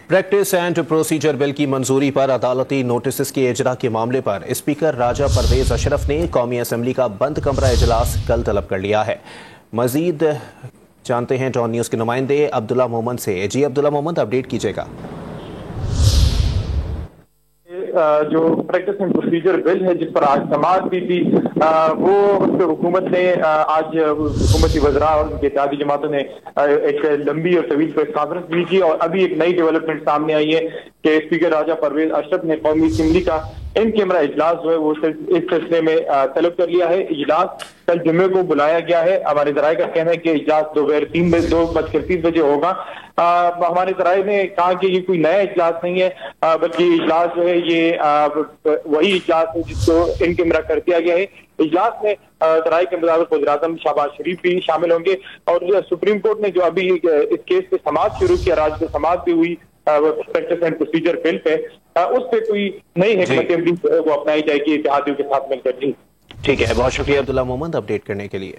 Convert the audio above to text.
Practice and procedure bill की मंजूरी पर अदालती नोटिस के इजरा के मामले पर स्पीकर राजा परवेज अशरफ ने कौमी असम्बली का बंद कमरा इजलास कल तलब कर लिया है। मजीद जानते हैं डॉन न्यूज के नुमाइंदे अब्दुल्ला मोहम्मद से। जी अब्दुल्ला मोहम्मद, अपडेट कीजिएगा। जो प्रैक्टिस एंड प्रोसीजर बिल है जिस पर आज समाअत भी थी, वो उस पर हुकूमत ने आज हुकूमती वज़रा और उनकी इत्तेहादी जमातों ने एक लंबी और तवील प्रेस कॉन्फ्रेंस भी की और अभी एक नई डेवलपमेंट सामने आई है कि स्पीकर राजा परवेज अशरफ ने कौमी असम्बली का इन कैमरा इजलास जो है वो इस सिलसिले में तलब कर लिया है। इजलास कल जुम्मे को बुलाया गया है। हमारे जराये का कहना है कि इजलास 2:03 बजे होगा। हमारे जराये ने कहा कि ये कोई नया इजलास नहीं है, बल्कि इजलास जो है ये वही इजलास है जिसको इन कैमरा कर दिया गया है। इजलास में जराये के मुताबिक वज़ीर-ए-आज़म शहबाज शरीफ भी शामिल होंगे और सुप्रीम कोर्ट ने जो अभी इस केस पे समाअत शुरू किया, राज्य में समाअत भी हुई practice and procedure bill pay, उस पे कोई नई हिकमत अमली वो अपनाई जाएगी इत्तेहादियों के साथ मिलकर। जी ठीक है, बहुत शुक्रिया अब्दुल्ला मोहम्मद अपडेट करने के लिए।